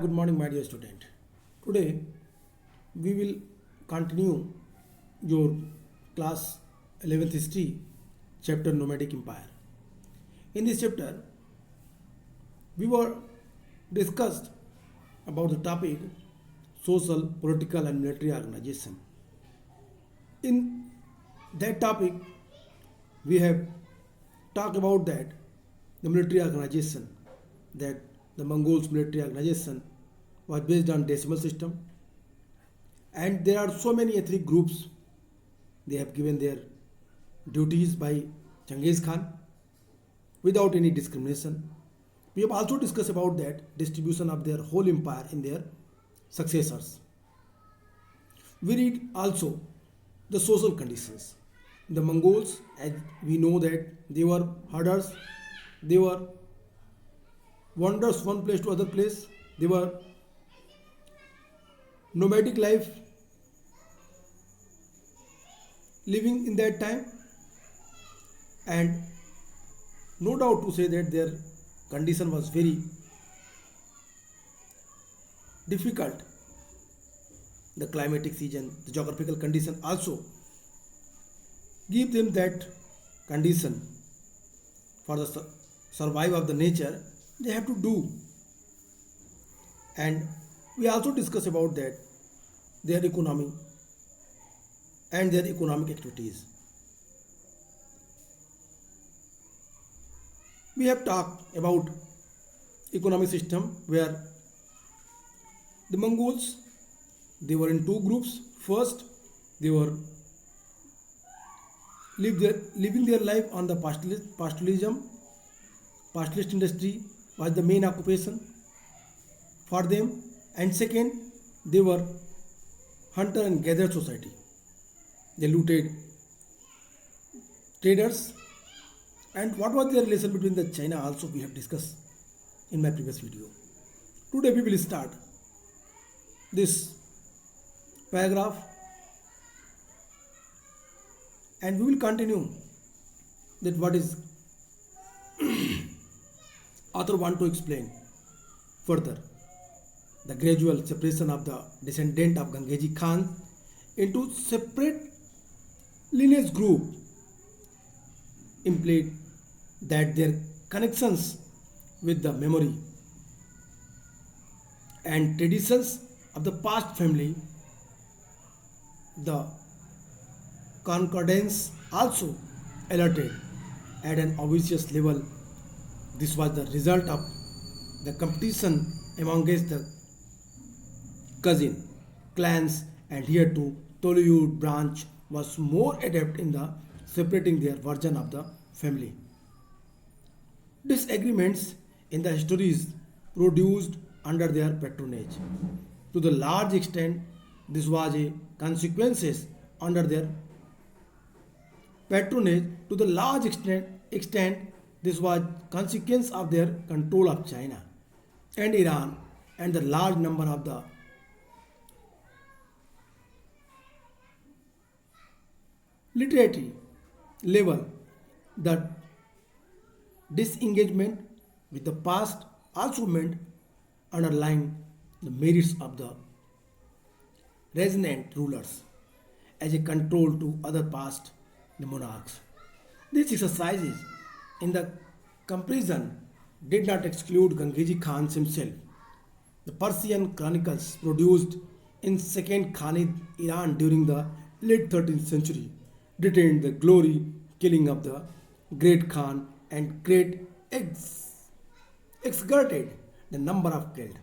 Good morning, my dear student. Today we will continue your class 11th history chapter Nomadic Empire. In this chapter, we were discussed about the topic social, political, and military organization. In that topic, we have talked about that the military organization, that the Mongols military organization was based on decimal system, and there are so many ethnic groups. They have given their duties by Genghis Khan without any discrimination. We have also discussed about that distribution of their whole empire in their successors. We read also the social conditions. The Mongols, as we know that they were herders, they were wanderers one place to other place, they were nomadic life living in that time, and no doubt to say that their condition was very difficult. The climatic season, the geographical condition also give them that condition for the survival of the nature they have to do. And we also discuss about that their economy and their economic activities. We have talked about economic system where the Mongols, they were in two groups. First, they were living their life on the pastoralism. Pastoralist industry was the main occupation for them, and second, they were hunter and gatherer society. They looted traders. And what was the relation between the China also we have discussed in my previous video. Today we will start this paragraph and we will continue that what is author want to explain further the gradual separation of the descendant of Genghis Khan into separate lineage group implied that their connections with the memory and traditions of the past family, the concordance also alerted at an obvious level. This was the result of the competition amongst the cousin clans, and here too Tollywood branch was more adept in the separating their version of the family. Disagreements in the histories produced under their patronage. To the large extent, this was a consequences under their patronage. To the large extent, this was consequence of their control of China and Iran and the large number of the literary level. The disengagement with the past also meant underlying the merits of the resonant rulers as a control to other past the monarchs. These exercises in the comparison did not exclude Genghis Khan himself. The Persian chronicles produced in Second Khanid Iran during the late 13th century detained the glory killing of the great Khan and exerted the number of killed.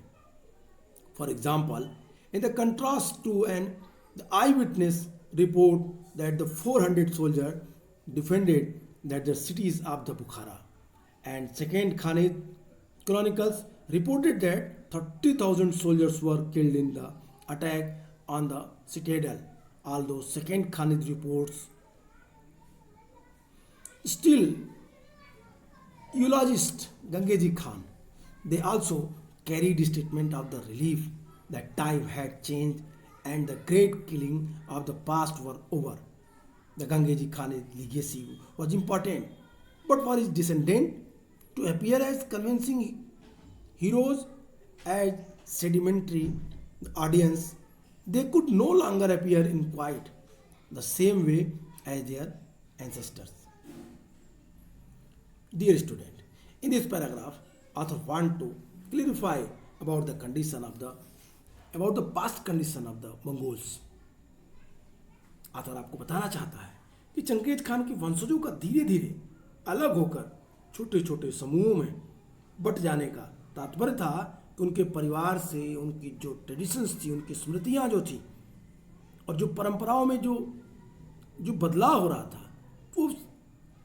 For example, in the contrast to an the eyewitness report that the 400 soldiers defended that the cities of the Bukhara, and Second Khanid chronicles reported that 30,000 soldiers were killed in the attack on the citadel. Although Second Khanid reports still eulogist Genghis Khan, they also carried a statement of the relief that time had changed and the great killing of the past were over. The Genghis Khan's legacy was important, but for his descendant to appear as convincing heroes as sedimentary audience, they could no longer appear in quite the same way as their ancestors. Dear student, in this paragraph, author want to clarify about the past condition of the Mongols. author आपको बताना चाहता है कि Genghis Khan के वंशजों का धीरे धीरे अलग होकर छोटे छोटे समूहों में बट जाने का तात्पर्य था कि उनके परिवार से उनकी जो ट्रेडिशंस थी, उनकी स्मृतियाँ जो थी और जो परंपराओं में जो बदलाव हो रहा था वो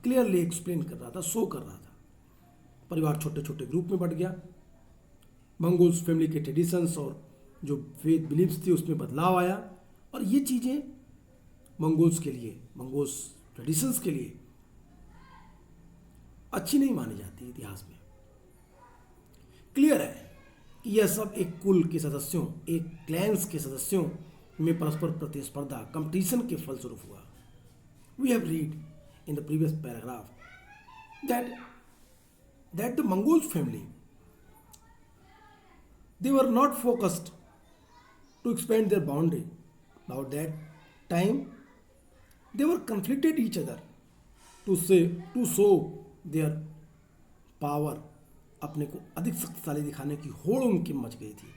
क्लियरली एक्सप्लेन कर रहा था, शो कर रहा था। परिवार छोटे छोटे ग्रुप में बट गया, मंगोल्स फैमिली के ट्रेडिशंस और जो फेथ बिलीव्स थी उसमें बदलाव आया और ये चीज़ें मंगोल्स ट्रेडिशंस के लिए अच्छी नहीं मानी जाती इतिहास में। क्लियर है कि यह सब एक कुल के सदस्यों, एक क्लैंस के सदस्यों में परस्पर प्रतिस्पर्धा, कंपटीशन के फलस्वरूप हुआ। We have read in the previous paragraph that the Mongols family, they were not focused to expand their boundary. About that time, they were conflicted each other to show their power. अपने को अधिक शक्तिशाली दिखाने की होड़ उनकी much गई थी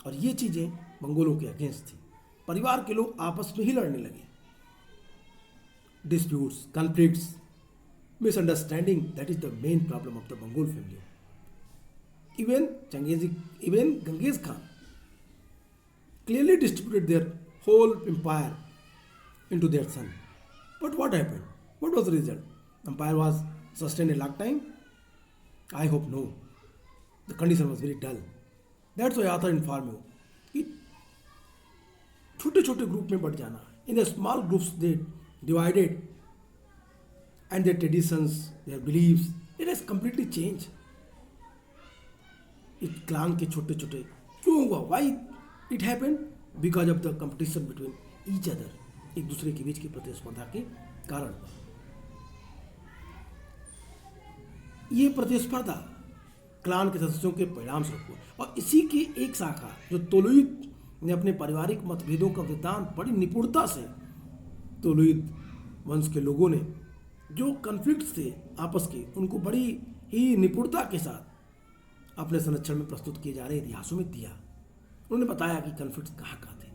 और ये चीज़ें मंगोलों के अगेंस्ट थी। परिवार के लोग आपस में ही लड़ने लगे। Disputes, conflicts, misunderstanding, that is the main problem of the Mongol family. Even Genghis Khan clearly distributed their whole empire into their son. But what happened? What was the result? Empire was sustained a lifetime? I hope no. The condition was very dull. That's why author inform you कि छोटे छोटे group में बढ़ जाना, in the small groups they divided and their traditions, their beliefs, it has completely changed. It clan के छोटे छोटे क्यों हुआ? Why it happened? Because of the competition between each other. एक दूसरे के बीच की प्रतिस्पर्धा के कारण। ये प्रतिस्पर्धा क्लान के सदस्यों के परिणाम स्वरूप हुआ और इसी की एक शाखा जो तोलुइद ने अपने पारिवारिक मतभेदों का वृत्तांत बड़ी निपुणता से, तोलुइद वंश के लोगों ने जो कन्फ्लिक्ट्स थे आपस के, उनको बड़ी ही निपुणता के साथ अपने संरक्षण में प्रस्तुत किए जा रहे इतिहासों में दिया। उन्होंने बताया कि कन्फ्लिक्ट्स कहाँ कहाँ थे।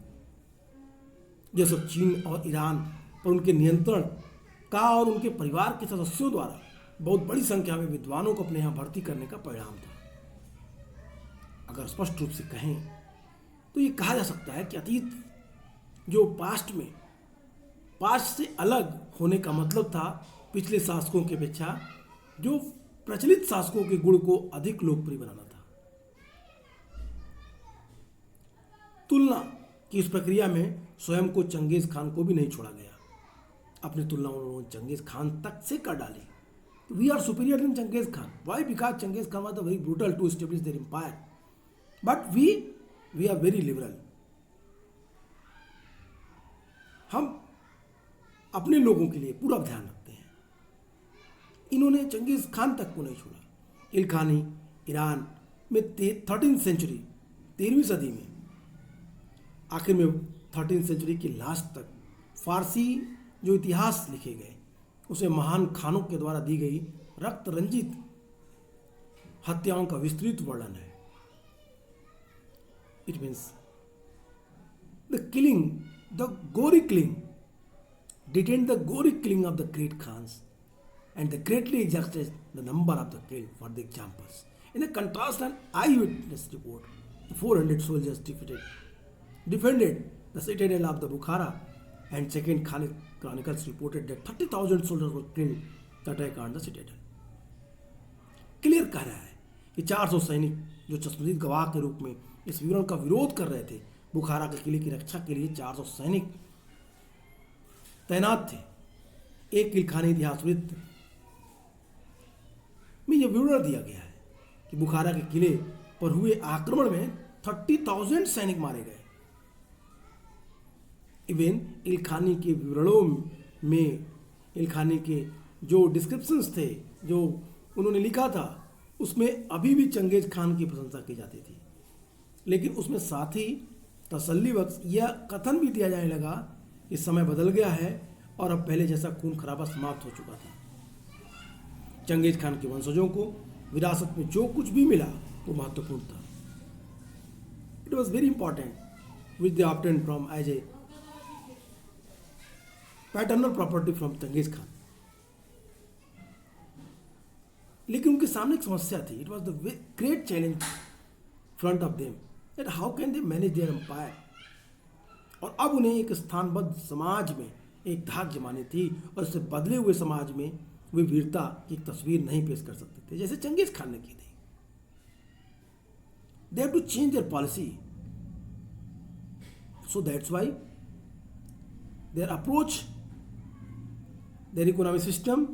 यह सब चीन और ईरान पर उनके नियंत्रण का और उनके परिवार के सदस्यों द्वारा बहुत बड़ी संख्या में विद्वानों को अपने यहाँ भर्ती करने का परिणाम था। अगर स्पष्ट रूप से कहें तो ये कहा जा सकता है कि अतीत जो पास्ट से अलग होने का मतलब था पिछले शासकों की अपेक्षा जो प्रचलित शासकों के गुण को अधिक लोकप्रिय बनाना था। तुलना की इस प्रक्रिया में स्वयं को चंगेज खान को भी नहीं छोड़ा गया। अपनी तुलना उन्होंने चंगेज खान तक से कर डाली। We are superior than Genghis Khan. Why? Because Genghis Khan was very brutal to establish their empire. But we are very liberal. हम अपने लोगों के लिए पूरा ध्यान रखते हैं। इन्होंने चंगेज खान तक को नहीं छोड़ा। इलखानी ईरान में 13वीं सेंचुरी, 13वीं सदी में आखिर में 13वीं सेंचुरी के लास्ट तक फारसी जो इतिहास लिखे गए उसे महान खानों के द्वारा दी गई रक्त रंजित हत्याओं का विस्तृत वर्णन है। इट मीन्स द गोरी killing detained the gory killing of the great Khans and they greatly exaggerated the number of the killed for the examples. In a contrast, an eyewitness report, the 400 soldiers defended the citadel of the Bukhara, and second Chronicles reported that 30,000 soldiers were killed to attack on the citadel. Clear कह रहा है कि 400 सैनिक जो चश्मदीद गवाह के रूप में इस विवरण का विरोध कर रहे थे, बुखारा के किले की रक्षा के लिए 400 सैनिक तैनात थे। एक इलखानी इतिहासविद में यह विवरण दिया गया है कि बुखारा के किले पर हुए आक्रमण में 30,000 सैनिक मारे गए। इवन इलखानी के विवरणों में इलखानी के जो डिस्क्रिप्शंस थे, जो उन्होंने लिखा था, उसमें अभी भी चंगेज खान की प्रशंसा की जाती थी। लेकिन उसमें साथ ही तसल्ली बख्श यह कथन भी दिया जाने लगा कि समय बदल गया है और अब पहले जैसा खून खराबा समाप्त हो चुका था। चंगेज खान के वंशजों को विरासत में जो कुछ भी मिला वो महत्वपूर्ण था। It was very important which they obtained from as a paternal property from Genghis Khan. लेकिन उनके सामने एक समस्या थी। It was the great challenge front of them that how can they manage their empire. और अब उन्हें एक स्थानबद्ध समाज में एक धाक जमानी थी और इससे बदले हुए समाज में वे वीरता की एक तस्वीर नहीं पेश कर सकते थे जैसे चंगेज खान ने की थी। They have to change their policy, so that's why their approach, their economic system,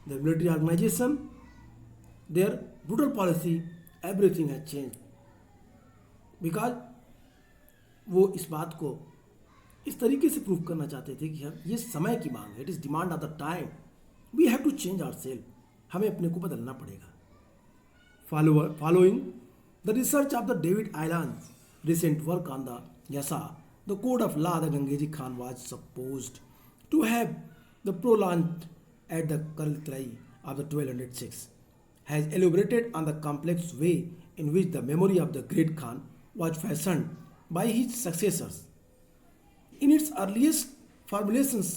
their military organization, their brutal policy, everything has changed. Because वो इस बात को इस तरीके से प्रूव करना चाहते थे कि ये समय की मांग है, it is demand of the time, we have to change our self, हमें अपने को बदलना पड़ेगा। Following the research of the David Island's recent work on the Yasa, the code of law the Gangeji Khan was supposed to have the prolonged at the Karltrai of the 1206 has elaborated on the complex way in which the memory of the great Khan was fashioned by his successors. In its earliest formulations,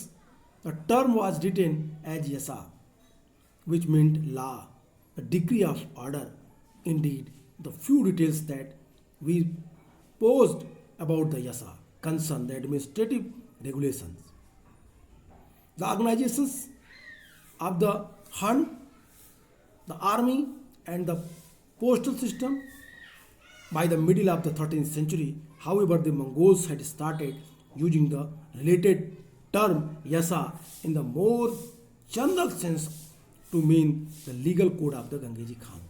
the term was written as Yasa, which meant law, a decree of order. Indeed, the few details that we posed about the Yasa concern the administrative regulations. The organizations of the hunt, the army and the postal system. By the middle of the 13th century, however, the Mongols had started using the related term Yasa in the more general sense to mean the legal code of the Gangeji Khan.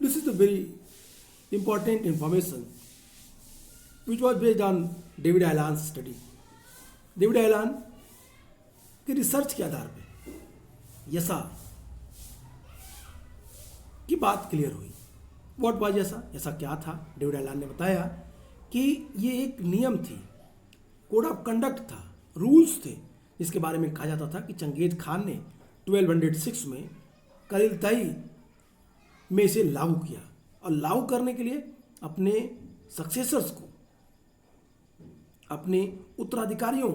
This is the very important information which was based on David Island's study. David Island के research के आधार पे यसा की बात clear हुई। What was यसा? यसा क्या था? डेविड आइलैंड ने बताया कि ये एक नियम थी, कोड ऑफ कंडक्ट था, रूल्स थे, जिसके बारे में कहा जाता था कि चंगेज खान ने 1206 में करिलताई में इसे लागू किया और लागू करने के लिए अपने सक्सेसर्स को, अपने उत्तराधिकारियों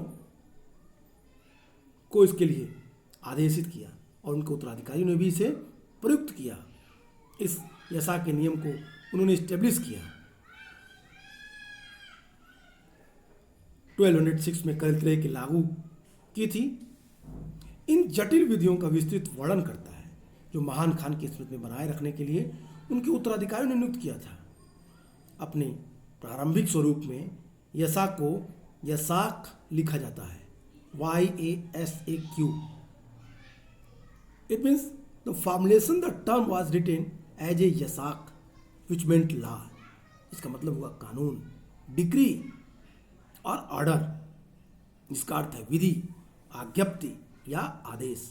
को इसके लिए आदेशित किया और उनके उत्तराधिकारियों ने भी इसे प्रयुक्त किया। इस यसा के नियम को उन्होंने स्टेब्लिश किया। 1206 में करिलताई की लागू की थी। इन जटिल विधियों का विस्तृत वर्णन करता है जो महान खान की स्मृति में बनाए रखने के लिए उनके उत्तराधिकारियों ने नियुक्त किया था। अपने प्रारंभिक स्वरूप में यसा को यसाक लिखा जाता है, YASAQ. It means the formulation, the term was written as a yasak, which meant law. इसका मतलब हुआ कानून, डिक्री और ऑर्डर, जिसका अर्थ है विधि, आज्ञप्ति या आदेश।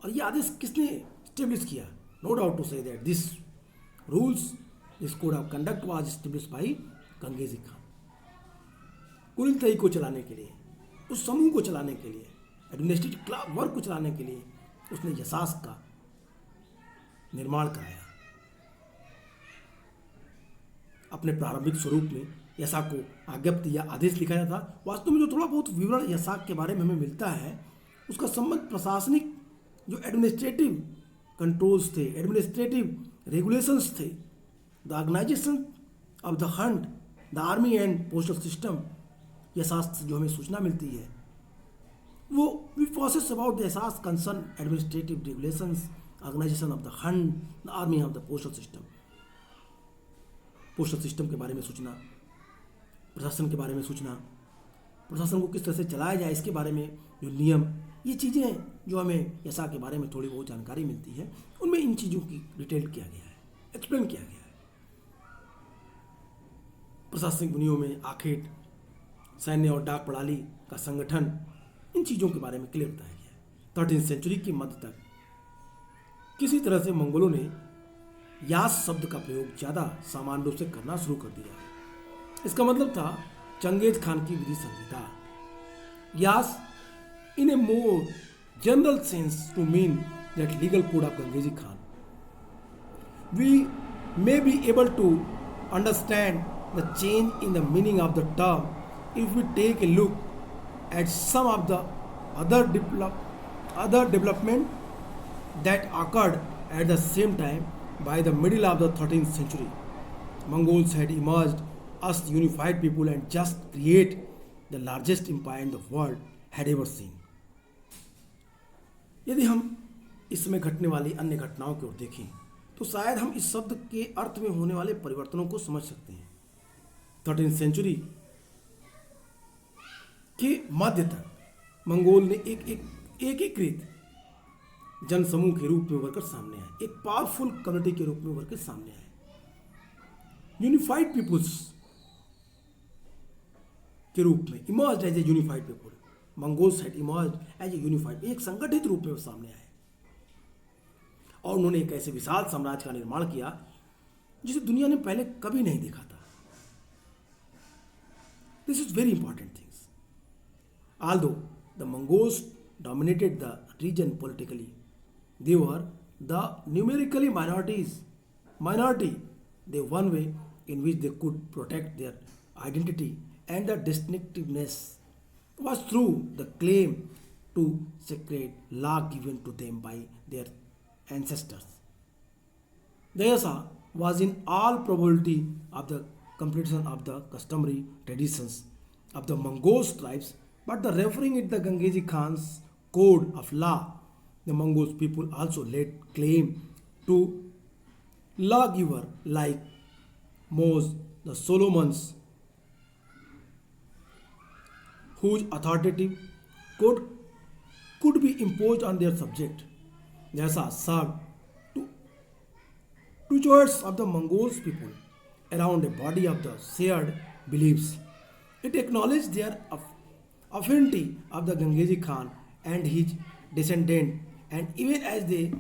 और ये आदेश किसने स्टेब्लिश किया? No doubt to say that this rules, this code of conduct was establish by Genghis Khan. कुरिलताई को चलाने के लिए, उस समूह को चलाने के लिए, एडमिनिस्ट्रेटिव वर्क को चलाने के लिए उसने यसास का निर्माण कराया। अपने प्रारंभिक स्वरूप में यसा को आज्ञप्ति या आदेश लिखा जाता। वास्तव में जो थोड़ा बहुत विवरण यसाक के बारे में हमें मिलता है उसका संबंध प्रशासनिक जो एडमिनिस्ट्रेटिव कंट्रोल्स थे, एडमिनिस्ट्रेटिव रेगुलेशंस थे, the organization of the hunt, the army and postal system, यसास से जो हमें सूचना मिलती है वो वी प्रोसेस अबाउट द यसास concern administrative regulations, organization of the hunt, the army of the postal system. Postal system के बारे में सूचना, प्रशासन के बारे में सूचना, प्रशासन को किस तरह से चलाया जाए इसके बारे में जो नियम, ये चीज़ें जो हमें यसा के बारे में थोड़ी बहुत जानकारी मिलती है उनमें इन चीज़ों की डिटेल किया गया है, एक्सप्लेन किया गया है। प्रशासनिक बुनियों में आखेट, सैन्य और डाक प्रणाली का संगठन, इन चीज़ों के बारे में क्लियर बताया गया है। 13वीं सेंचुरी की मध्य तक किसी तरह से मंगोलों ने यास शब्द का प्रयोग ज़्यादा सामान्य रूप से करना शुरू कर दिया। इसका मतलब था चंगेज खान की विधि संहिता। यास in a more general sense to mean that legal code of Gangeji Khan. We may be able to understand the change in the meaning of the term if we take a look at some of the other development that occurred at the same time. By the middle of the 13th century, Mongols had emerged as unified people and just create the largest empire in the world had ever seen. यदि हम इस समय घटने वाली अन्य घटनाओं की ओर देखें तो शायद हम इस शब्द के अर्थ में होने वाले परिवर्तनों को समझ सकते हैं। 13th सेंचुरी के मध्य तक मंगोल ने एक एकीकृत जनसमूह के रूप में उभर कर सामने आए, एक पावरफुल कम्युनिटी के रूप में उभर कर सामने आए। यूनिफाइड पीपुल्स के रूप में emerged as a unified people, Mongols had emerged as a unified, एक संगठित रूप में वो सामने आए और उन्होंने एक ऐसे विशाल साम्राज्य का निर्माण किया जिसे दुनिया ने पहले कभी नहीं देखा था। This is very important things. Although the Mongols dominated the region politically, they were the numerically minority, the one way in which they could protect their identity and the distinctiveness was through the claim to sacred law given to them by their ancestors. Dayasa was in all probability of the completion of the customary traditions of the Mongol tribes, but the referring it the Gangeji Khan's code of law, the Mongol people also laid claim to lawgiver like Moses, the Solomons, whose authoritative code could be imposed on their subject. Jasa served to choice of the Mongols people around a body of the shared beliefs. It acknowledged their affinity of the Gangeji Khan and his descendant, and even as they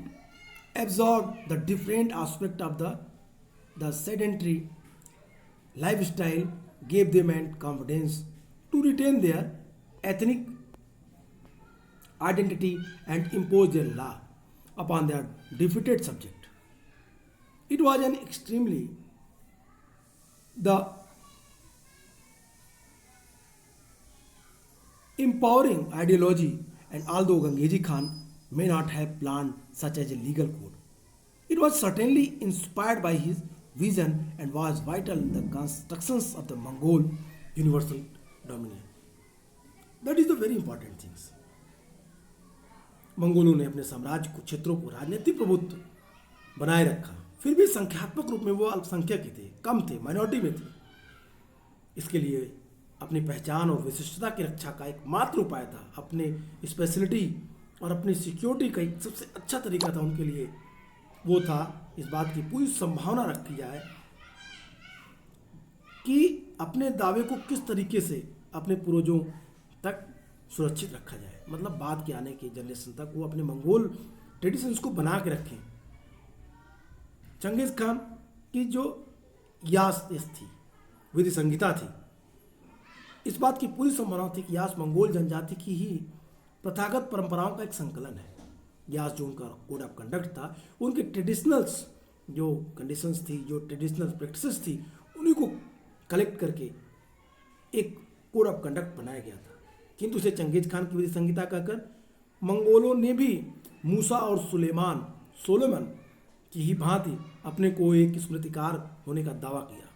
absorbed the different aspect of the sedentary lifestyle, gave them and confidence to retain their ethnic identity and impose their law upon their defeated subject. It was an extremely the empowering ideology, and although Gangeji Khan may not have planned such as a legal code, it was certainly inspired by his vision and was vital in the constructions of the Mongol universal dominion. That is the very important things. मंगोलों ने अपने साम्राज्य को क्षेत्रों को राजनीतिक प्रभुत्व बनाए रखा, फिर भी संख्यात्मक रूप में वो अल्पसंख्यक ही थे, कम थे, माइनॉरिटी में थे। इसके लिए अपनी पहचान और विशिष्टता की रक्षा का एकमात्र उपाय था, अपने स्पेशलिटी और अपनी सिक्योरिटी का एक सबसे अच्छा तरीका था उनके लिए, वो था इस बात की पूरी संभावना रखी जाए कि अपने दावे को किस तरीके से अपने पूर्वजों तक सुरक्षित रखा जाए, मतलब बाद के आने की जनरेशन तक वो अपने मंगोल ट्रेडिशंस को बना के रखें। चंगेज खान की जो यास थी, विधि संहिता थी, इस बात की पूरी संभावना थी कि यास मंगोल जनजाति की ही प्रथागत परंपराओं का एक संकलन है। यास जो उनका कोड ऑफ कंडक्ट था, उनके ट्रेडिशनल्स जो कंडीशंस थी, जो ट्रेडिशनल प्रैक्टिसेस थी, उन्हीं को कलेक्ट करके एक कोड ऑफ कंडक्ट बनाया गया था। किंतु उसे चंगेज खान की विधि संहिता कहकर मंगोलों ने भी मूसा और सोलोमन की ही भांति अपने को एक स्मृतिकार होने का दावा किया,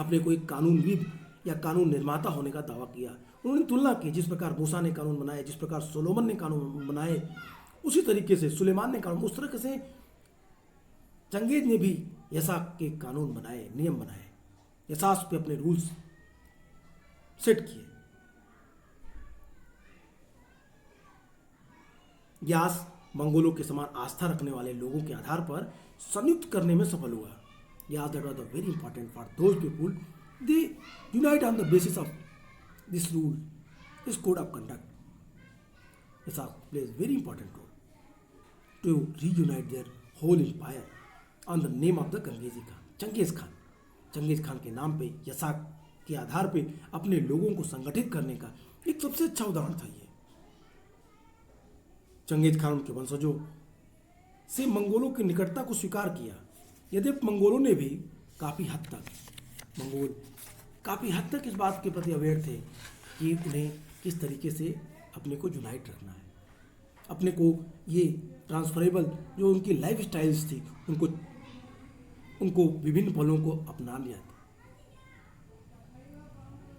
अपने को एक कानूनविद या कानून निर्माता होने का दावा किया। उन्होंने तुलना की, जिस प्रकार मूसा ने कानून बनाए, जिस प्रकार सोलोमन ने कानून बनाए, उसी तरीके से सुलेमान ने कानून, उस तरह से चंगेज ने भी यसा के कानून बनाए, नियम बनाए, यसास पे अपने रूल्स सेट किए। यास मंगोलों के समान आस्था रखने वाले लोगों के आधार पर संयुक्त करने में सफल हुआ। यास that was the very important for those people, they unite on the basis of this rule, this code of conduct. यास plays very important role to reunite their whole empire on the name of the Genghis Khan, Genghis Khan. Genghis Khan के नाम पे, यसा के आधार पे अपने लोगों को संगठित करने का एक सबसे अच्छा उदाहरण था ये। चंगेज खान उनके वंशजों से मंगोलों की निकटता को स्वीकार किया, यद्यपि मंगोलों ने भी मंगोल काफ़ी हद तक इस बात के प्रति अवेयर थे कि उन्हें किस तरीके से अपने को यूनाइट रखना है, अपने को ये ट्रांसफरेबल जो उनकी लाइफ स्टाइल्स थी उनको विभिन्न पलों को अपना लिया था।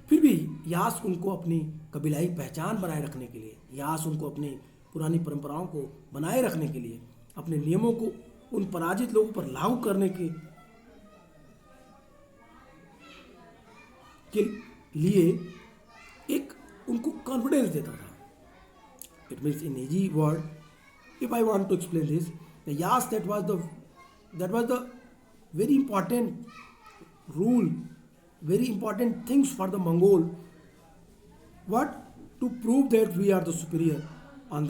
फिर भी यास उनको अपनी कबीलाई पहचान बनाए रखने के लिए, यास उनको अपनी पुरानी परंपराओं को बनाए रखने के लिए, अपने नियमों को उन पराजित लोगों पर लागू करने के लिए एक उनको कॉन्फिडेंस देता था। It means in easy word, if I want to explain this, the Yasa that was the very important rule, very important things for the Mongol. What? To prove that we are the superior on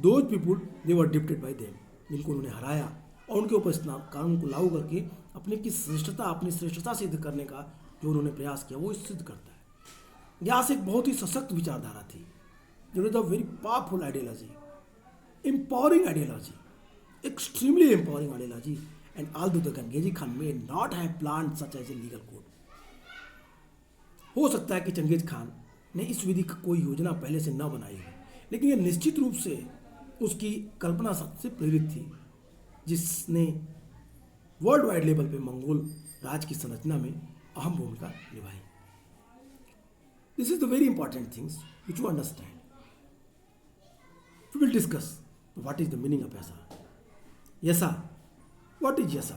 those people they were defeated by them, जिनको उन्होंने हराया और उनके ऊपर इस कानून को लागू करके अपनी श्रेष्ठता सिद्ध करने का जो उन्होंने प्रयास किया वो सिद्ध करता है। यहाँ से एक बहुत ही सशक्त विचारधारा थी, जो is a very powerful ideology, empowering ideology, extremely empowering ideology. And although the Gangezi Khan may not have planned such as a legal code, हो सकता है कि चंगेज खान ने इस विधि की कोई योजना पहले से न बनाई हो, लेकिन यह निश्चित रूप से उसकी कल्पना शक्ति से प्रेरित थी, जिसने वर्ल्ड वाइड लेवल पे मंगोल राज की संरचना में अहम भूमिका निभाई। This is the very important things which you understand. We will discuss what is the meaning of Yasa. Yasa, what is yasa?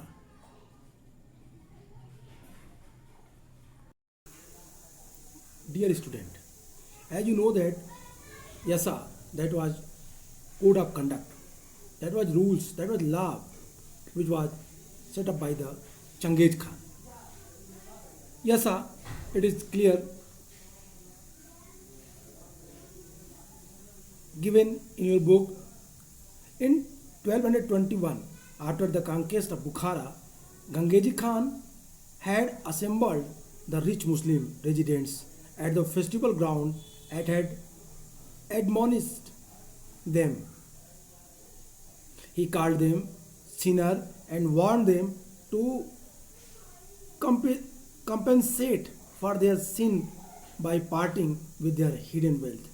Dear student, as you know that yasa, that was code of conduct, that was rules, that was law which was set up by the Changez Khan. Yasa, it is clear given in your book. In 1221, after the conquest of Bukhara, Gangezi Khan had assembled the rich Muslim residents at the festival ground and had admonished them. He called them sinners and warned them to compensate for their sin by parting with their hidden wealth.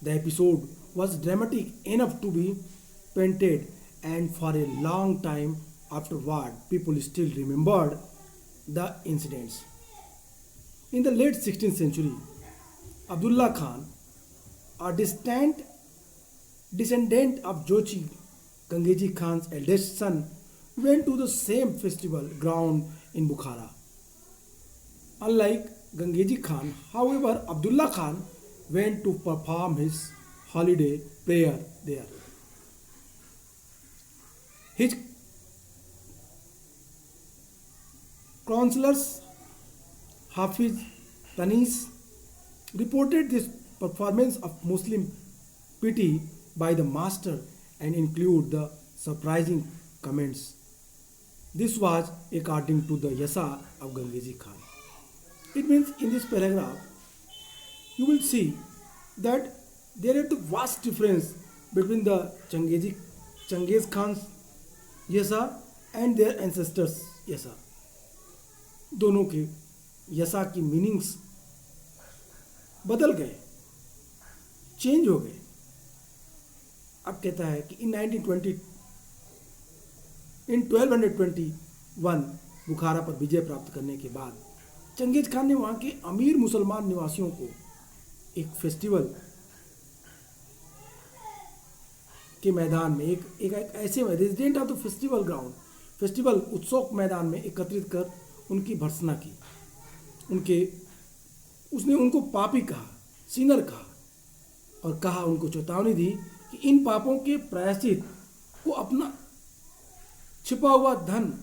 The episode was dramatic enough to be painted, and for a long time afterward, people still remembered the incidents. In the late 16th century, Abdullah Khan, a distant descendant of Jochi, Gangezi Khan's eldest son, went to the same festival ground in Bukhara. Unlike Gangezi Khan, however, Abdullah Khan went to perform his holiday prayer there. His counselors Hafiz Tanis reported this performance of Muslim piety by the master and include the surprising comments. This was according to the Yasa of Gangezi Khan. It means in this paragraph you will see that there is the vast difference between the Changez Khan's यसा and there ancestors यसा। दोनों के यसा की meanings बदल गए, change हो गए। अब कहता है कि इन 1221 बुखारा पर विजय प्राप्त करने के बाद चंगेज खान ने वहाँ के अमीर मुसलमान निवासियों को एक फेस्टिवल के मैदान में एक ऐसे resident of the festival ground, festival उत्सव मैदान में एकत्रित कर उनकी भर्त्सना की। उसने उनको पापी कहा, सिनर कहा, और कहा, उनको चेतावनी दी कि इन पापों के प्रायश्चित को अपना छिपा हुआ धन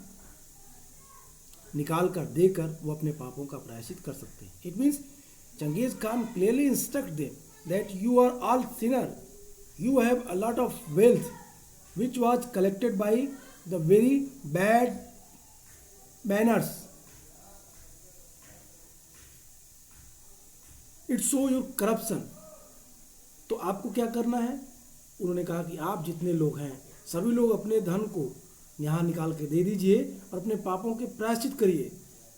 निकाल कर देकर वो अपने पापों का प्रायश्चित कर सकते हैं। It means Genghis Khan clearly instruct them that you are all sinner, you have a lot of wealth which was collected by the very bad manners, it show your corruption. तो आपको क्या करना है? उन्होंने कहा कि आप जितने लोग हैं सभी लोग अपने धन को यहाँ निकाल के दे दीजिए और अपने पापों के प्रायश्चित करिए।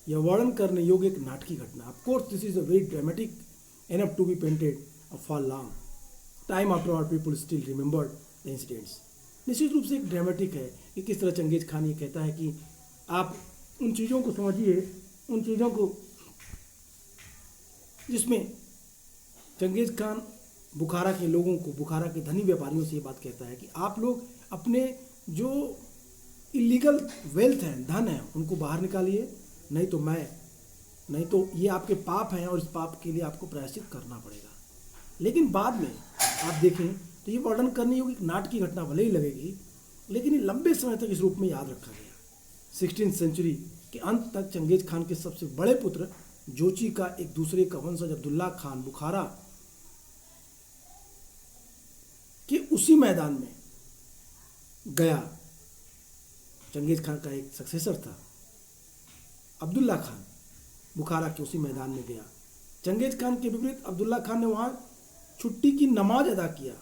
यह वर्णन करने योग्य एक नाटकीय घटना। Of course this is a very dramatic enough to be painted for long time after our people still remembered the incidents. निश्चित रूप से एक ड्रामेटिक है कि किस तरह चंगेज खान ये कहता है कि आप उन चीज़ों को समझिए, उन चीज़ों को जिसमें चंगेज खान बुखारा के लोगों को, बुखारा के धनी व्यापारियों से ये बात कहता है कि आप लोग अपने जो इलीगल वेल्थ है, धन है, उनको बाहर निकालिए, नहीं तो ये आपके पाप हैं और इस पाप के लिए आपको प्रायश्चित करना पड़ेगा। लेकिन बाद में आप देखें तो ये वर्णन करने योग्य एक नाटक की घटना भले ही लगेगी, लेकिन ये लंबे समय तक इस रूप में याद रखा गया। 16वीं सेंचुरी के अंत तक चंगेज खान के सबसे बड़े पुत्र जोची का एक दूसरे का वंशज अब्दुल्ला खान बुखारा के उसी मैदान में गया। चंगेज खान का एक सक्सेसर था अब्दुल्ला खान, बुखारा के उसी मैदान में गया। चंगेज खान के विपरीत अब्दुल्ला खान ने वहाँ छुट्टी की नमाज अदा किया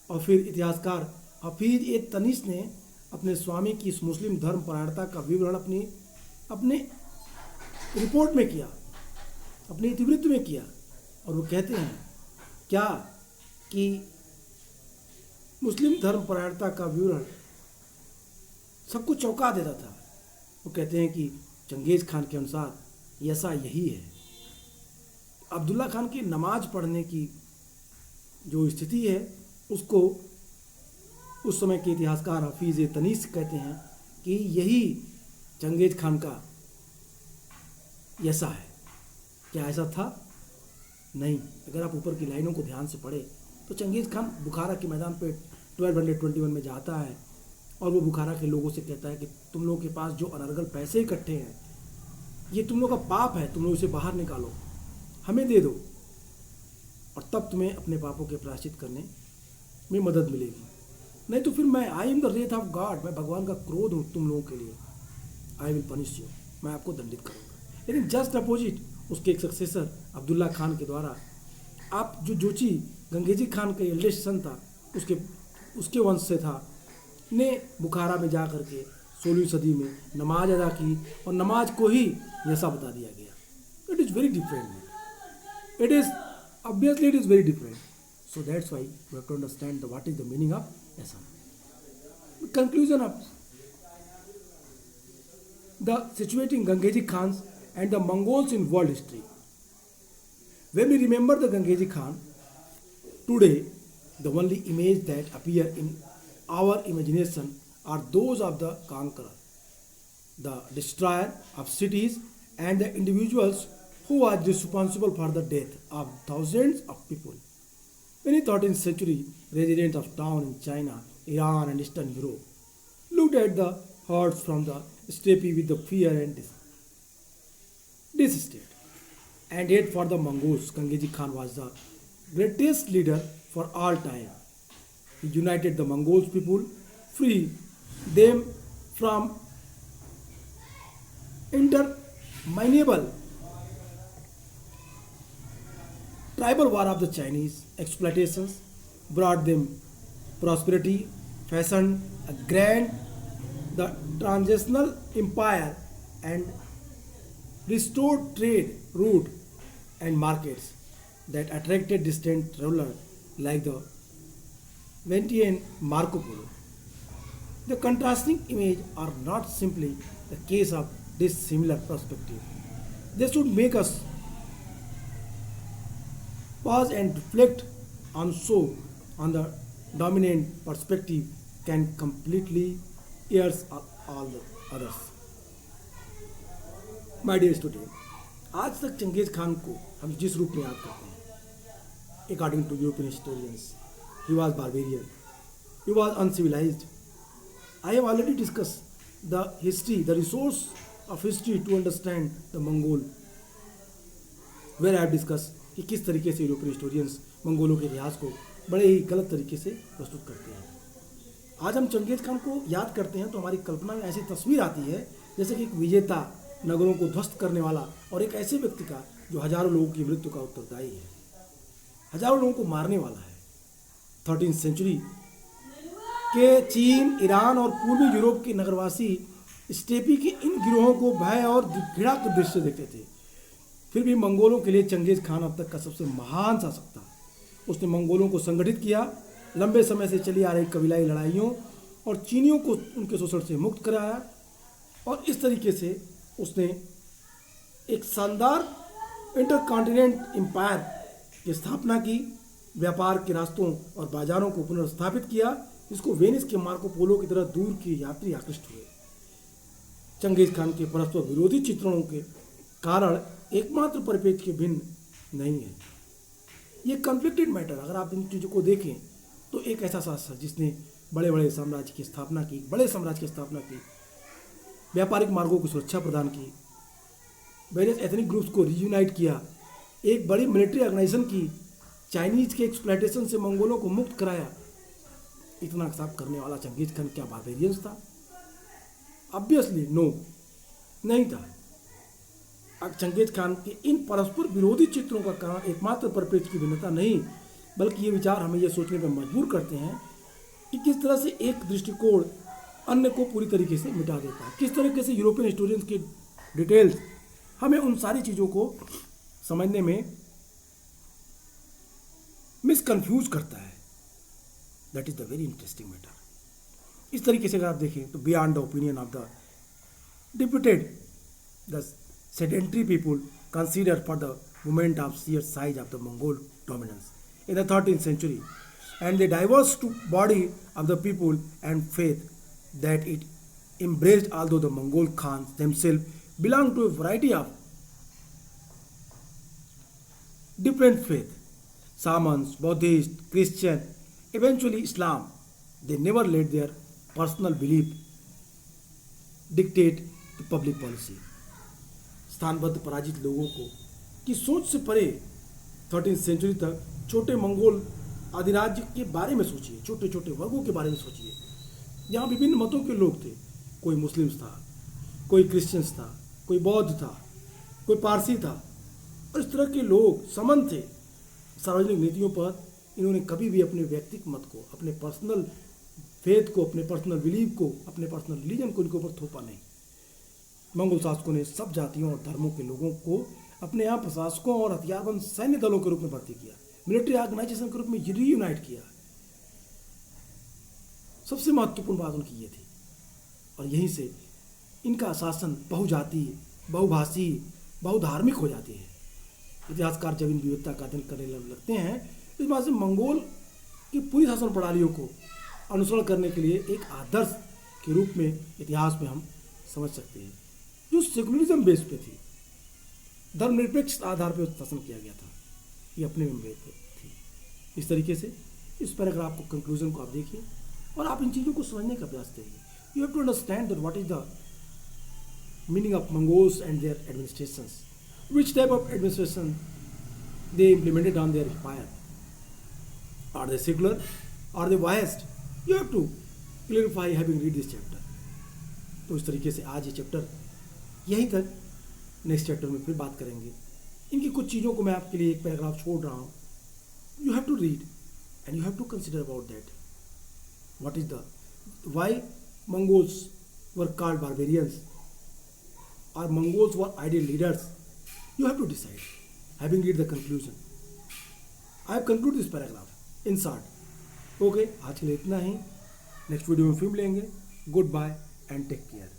और फिर इतिहासकार हफीज ए तनीस ने अपने स्वामी की इस मुस्लिम धर्म परायणता का विवरण अपने रिपोर्ट में किया, अपने इतिवृत्त में किया। और वो कहते हैं क्या कि मुस्लिम धर्म परायणता का विवरण सबको चौंका देता था। वो कहते हैं कि चंगेज खान के अनुसार ऐसा यही है। अब्दुल्ला खान की नमाज पढ़ने की जो स्थिति है उसको उस समय के इतिहासकार हफीज ए तनीस कहते हैं कि यही चंगेज खान का ऐसा है। क्या ऐसा था? नहीं। अगर आप ऊपर की लाइनों को ध्यान से पढ़े तो चंगेज खान बुखारा के मैदान पे 1221 में जाता है और वो बुखारा के लोगों से कहता है कि तुम लोगों के पास जो अनर्गल पैसे इकट्ठे हैं ये तुम लोग का पाप है, तुम लोग इसे बाहर निकालो, हमें दे दो और तब तुम्हें अपने पापों के प्रायश्चित करने में मदद मिलेगी। नहीं तो फिर मैं I am the Wraith of God, मैं भगवान का क्रोध हूँ तुम लोगों के लिए, आई विल पनिश यू, मैं आपको दंडित करूँगा। लेकिन जस्ट अपोजिट उसके एक सक्सेसर अब्दुल्ला खान के द्वारा आप जो जोची गंगेजी खान का एल्डेस्ट सन था उसके वंश से था, ने बुखारा में जा करके 16वीं सदी में नमाज अदा की और नमाज को ही ऐसा बता दिया गया। It is very different, it is obviously it is very different. So that's why we have to understand what is the meaning of Assam. The conclusion of the situating Gangeji Khans and the Mongols in world history. When we remember the Gangeji Khan, today the only image that appear in our imagination are those of the conqueror, the destroyer of cities and the individuals who was responsible for the death of thousands of people. Many 13th century residents of town in China, Iran and Eastern Europe looked at the hordes from the steppe with the fear and disgust. And yet for the Mongols, Gangeji Khan was the greatest leader for all time. He united the Mongols people, freed them from interminable tribal war of the Chinese exploitations, brought them prosperity, fashioned a the transitional empire and restored trade route and markets that attracted distant travelers like the Ventian Marco Polo. The contrasting images are not simply the case of dissimilar perspective. They should make us pause and reflect on the dominant perspective can completely ears all the others. My dear student, आज तक Genghis Khan को हम जिस रूप में याद करते हैं, according to European historians, he was barbarian, he was uncivilized. I have already discussed the history, the resource of history to understand the Mongol, where I have discussed कि किस तरीके से यूरोपियन हिस्टोरियंस मंगोलों के इतिहास को बड़े ही गलत तरीके से प्रस्तुत करते हैं। आज हम चंगेज खान को याद करते हैं तो हमारी कल्पना में ऐसी तस्वीर आती है जैसे कि एक विजेता, नगरों को ध्वस्त करने वाला और एक ऐसे व्यक्ति का जो हजारों लोगों की मृत्यु का उत्तरदायी है, हजारों लोगों को मारने वाला है। 13वीं सेंचुरी के चीन, ईरान और पूर्वी यूरोप के नगरवासी स्टेपी के इन गिरोहों को भय और घृणा के दृश्य देखते थे। फिर भी मंगोलों के लिए चंगेज खान अब तक का सबसे महान शासक था। उसने मंगोलों को संगठित किया, लंबे समय से चली आ रही कबीलाई लड़ाइयों और चीनियों को उनके शोषण से मुक्त कराया और इस तरीके से उसने एक शानदार इंटरकॉन्टिनेंट एम्पायर की स्थापना की, व्यापार के रास्तों और बाजारों को पुनर्स्थापित किया, जिसको वेनिस के मार्को पोलो की तरह दूर के यात्री आकृष्ट हुए। चंगेज खान के परस्पर विरोधी चित्रणों के कारण एकमात्र परिप्रेक्ष्य भिन्न नहीं है। ये कॉन्फ्लिक्टेड मैटर, अगर आप इन चीज़ों को देखें तो एक ऐसा शासक जिसने बड़े बड़े साम्राज्य की स्थापना की, बड़े साम्राज्य की स्थापना की, व्यापारिक मार्गों की सुरक्षा प्रदान की, वेरियस एथनिक ग्रुप्स को रीयूनाइट किया, एक बड़ी मिलिट्री ऑर्गेनाइजेशन की, चाइनीज के एक्सप्लॉयटेशन से मंगोलों को मुक्त कराया, इतना सब करने वाला चंगेज खान क्या बारबेरियंस था? ऑब्वियसली नो, नहीं था। अब चंगेज खान के इन परस्पर विरोधी चित्रों का कारण एकमात्र परिप्रेक्ष्य की भिन्नता नहीं, बल्कि ये विचार हमें यह सोचने पर मजबूर करते हैं कि किस तरह से एक दृष्टिकोण अन्य को पूरी तरीके से मिटा देता है। किस तरीके से यूरोपियन हिस्टोरियंस की डिटेल्स हमें उन सारी चीज़ों को समझने में मिसकन्फ्यूज करता है। That is the very interesting matter. इस तरीके से अगर आप देखें तो beyond the opinion of the deputed, the sedentary people considered for the moment of sheer size of the Mongol dominance in the 13th century and the diverse body of the people and faith that it embraced, although the Mongol Khans themselves belonged to a variety of different faith, Shamans, Buddhist, Christian, eventually Islam. They never let their personal belief dictate the public policy. स्थानबद्ध पराजित लोगों को की सोच से परे 13वीं century तक छोटे Mongol अधिराज्य के बारे में सोचिए, छोटे छोटे वर्गों के बारे में सोचिए, जहाँ विभिन्न मतों के लोग थे। कोई मुस्लिम्स था, कोई क्रिश्चियंस था, कोई बौद्ध था, कोई पारसी था, और इस तरह के लोग समन थे। सार्वजनिक नीतियों पर इन्होंने कभी भी अपने व्यक्तिगत मत को, अपने पर्सनल फेथ को, अपने पर्सनल बिलीव को, अपने पर्सनल रिलीजन को इनके ऊपर थोपा नहीं। मंगोल शासकों ने सब जातियों और धर्मों के लोगों को अपने यहाँ प्रशासकों और हथियारबंद सैन्य दलों के रूप में भर्ती किया, मिलिट्री ऑर्गेनाइजेशन के रूप में रीयूनाइट किया। सबसे महत्वपूर्ण बात उनकी ये थी, और यहीं से इनका शासन बहुजातीय, बहुभाषी, बहुधार्मिक हो जाती है। इतिहासकार जब इन विविधता का अध्ययन करने लगते हैं, इस बात से मंगोल की पूरी शासन प्रणालियों को अनुसरण करने के लिए एक आदर्श के रूप में इतिहास में हम समझ सकते हैं, जो सेकुलरिज्म बेस पे थी, धर्मनिरपेक्ष आधार पर शासन किया गया था। ये अपने में बेस पे थी। इस तरीके से इस पैराग्राफ को, कंक्लूजन को आप देखिए और आप इन चीज़ों को समझने का प्रयास करिए। You have to understand that what is the meaning of Mongols and their administrations, which type of administration they implemented on their empire. Are they secular? Are they biased? You have to clarify having read this chapter. तो इस तरीके से आज ये chapter यहीं तक, next chapter में फिर बात करेंगे। इनकी कुछ चीज़ों को मैं आपके लिए एक पैराग्राफ छोड़ रहा हूँ। You have to read and you have to consider about that. What is the why Mongols were called barbarians और Mongols were ideal leaders. You have to decide, having read the conclusion. I have concluded this paragraph in short. Okay, आज के लिए इतना ही। Next video में फिर मिलेंगे। Goodbye and take care.